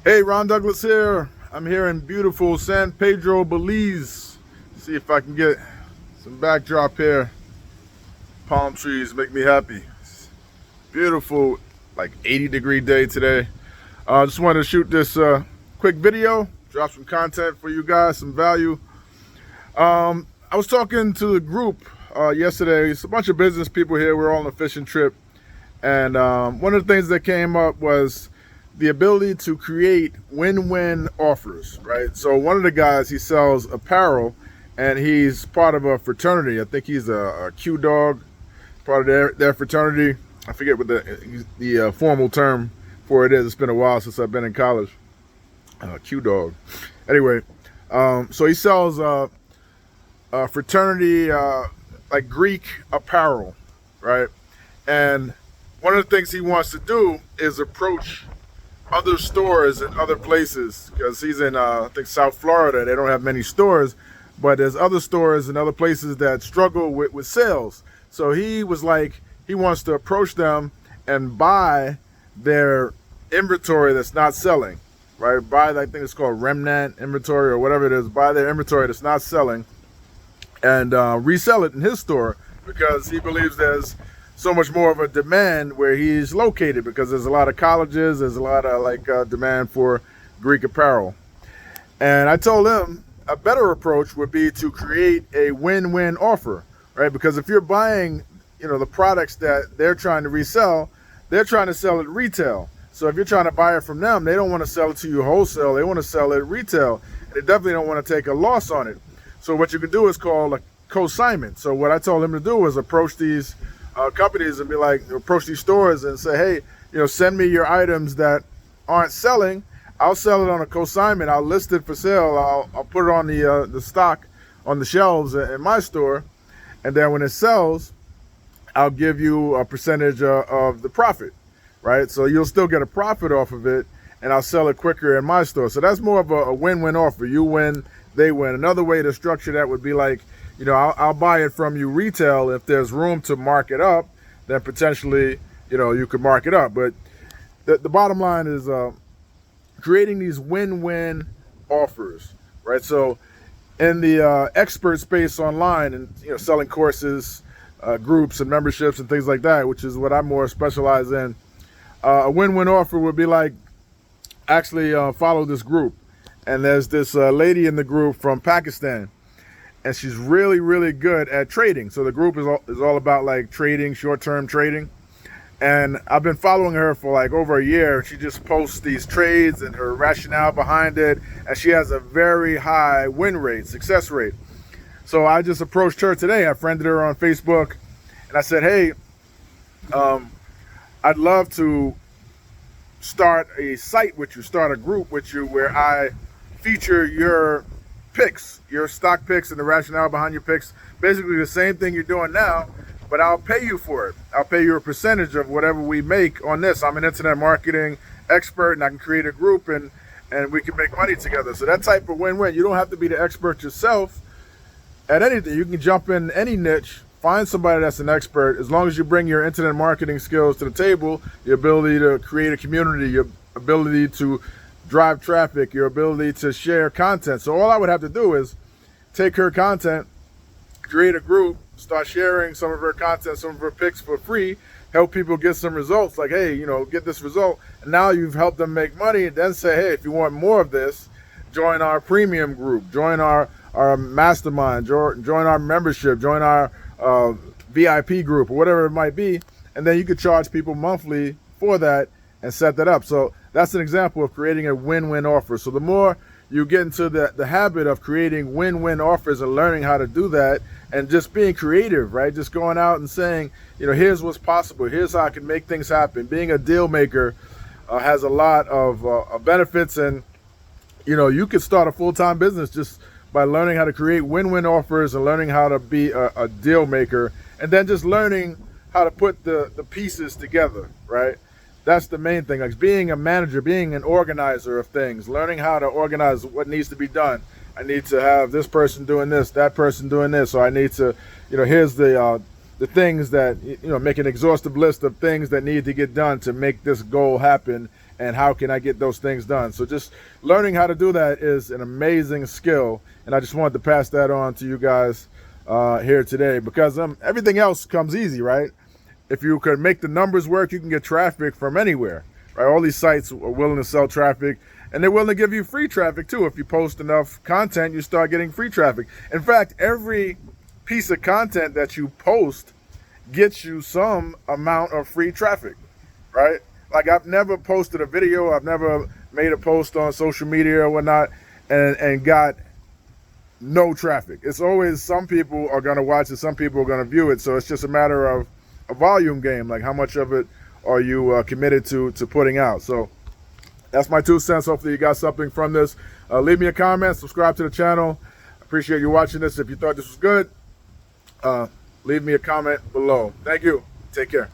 Hey, Ron Douglas here. I'm here in beautiful San Pedro, Belize. See if I can get some backdrop here. Palm trees make me happy. Beautiful, like 80-degree day today. Just wanted to shoot this quick video, drop some content for you guys, some value. I was talking to the group yesterday. It's a bunch of business people here. We're all on a fishing trip. And one of the things that came up was the ability to create win-win offers, right? So one of the guys, he sells apparel, and he's part of a fraternity. I think he's a Q dog, part of their fraternity. I forget what the formal term for it is. It's been a while since I've been in college. Q dog. Anyway, so he sells fraternity like Greek apparel, right? And one of the things he wants to do is approach other stores in other places, because he's in I think South Florida. They don't have many stores, but there's other stores in other places that struggle with sales. So he was like, he wants to approach them and buy their inventory that's not selling, right? Buy, I think it's called remnant inventory or whatever it is. Buy their inventory that's not selling and resell it in his store, because he believes there's so much more of a demand where he's located, because there's a lot of colleges, there's a lot of demand for Greek apparel. And I told him a better approach would be to create a win-win offer, right? Because if you're buying, the products that they're trying to resell, they're trying to sell it retail. So if you're trying to buy it from them, they don't want to sell it to you wholesale, they want to sell it retail. And they definitely don't want to take a loss on it. So what you can do is call a consignment. So what I told him to do was approach these companies and be like, approach these stores and say, hey, send me your items that aren't selling. I'll sell it on a consignment. I'll list it for sale. I'll put it on the stock on the shelves in my store, and then when it sells, I'll give you a percentage of the profit, right? So you'll still get a profit off of it, and I'll sell it quicker in my store. So that's more of a win-win offer. You win, they win. Another way to structure that would be like, I'll buy it from you retail. If there's room to mark it up, then potentially, you could mark it up. But the bottom line is creating these win-win offers, right? So in the expert space online and, selling courses, groups and memberships and things like that, which is what I'm more specialized in, a win-win offer would be like, actually follow this group. And there's this lady in the group from Pakistan, and she's really, really good at trading. So the group is all about like trading, short-term trading. And I've been following her for like over a year. She just posts these trades and her rationale behind it. And she has a very high win rate, success rate. So I just approached her today. I friended her on Facebook. And I said, hey, I'd love to start a site with you, start a group with you where I feature your picks, your stock picks and the rationale behind your picks. Basically the same thing you're doing now, but I'll pay you for it. I'll pay you a percentage of whatever we make on this. I'm an internet marketing expert, and I can create a group and we can make money together. So that type of win-win. You don't have to be the expert yourself at anything. You can jump in any niche, find somebody that's an expert. As long as you bring your internet marketing skills to the table, your ability to create a community, your ability to drive traffic, your ability to share content. So all I would have to do is take her content, create a group, start sharing some of her content, some of her picks for free, help people get some results, like, hey, get this result. And now you've helped them make money, and then say, hey, if you want more of this, join our premium group, join our mastermind, join our membership, join our VIP group, or whatever it might be. And then you could charge people monthly for that and set that up. So that's an example of creating a win-win offer. So the more you get into the habit of creating win-win offers and learning how to do that, and just being creative, right? Just going out and saying, here's what's possible. Here's how I can make things happen. Being a deal maker has a lot of benefits, and you could start a full-time business just by learning how to create win-win offers and learning how to be a deal maker, and then just learning how to put the pieces together, right? That's the main thing, like being a manager, being an organizer of things, learning how to organize what needs to be done. I need to have this person doing this, that person doing this. So I need to, here's the things that, make an exhaustive list of things that need to get done to make this goal happen. and how can I get those things done. So just learning how to do that is an amazing skill, and I just wanted to pass that on to you guys here today, because everything else comes easy, right? If you could make the numbers work, you can get traffic from anywhere, right? All these sites are willing to sell traffic, and they're willing to give you free traffic too. If you post enough content, you start getting free traffic. In fact, every piece of content that you post gets you some amount of free traffic, right? Like, I've never posted a video, I've never made a post on social media or whatnot and got no traffic. It's always some people are going to watch it, some people are going to view it. So it's just a matter of a volume game, like how much of it are you committed to putting out. So that's my 2 cents. Hopefully you got something from this. Leave me a comment, subscribe to the channel. Appreciate you watching this. If you thought this was good, leave me a comment below. Thank you. Take care.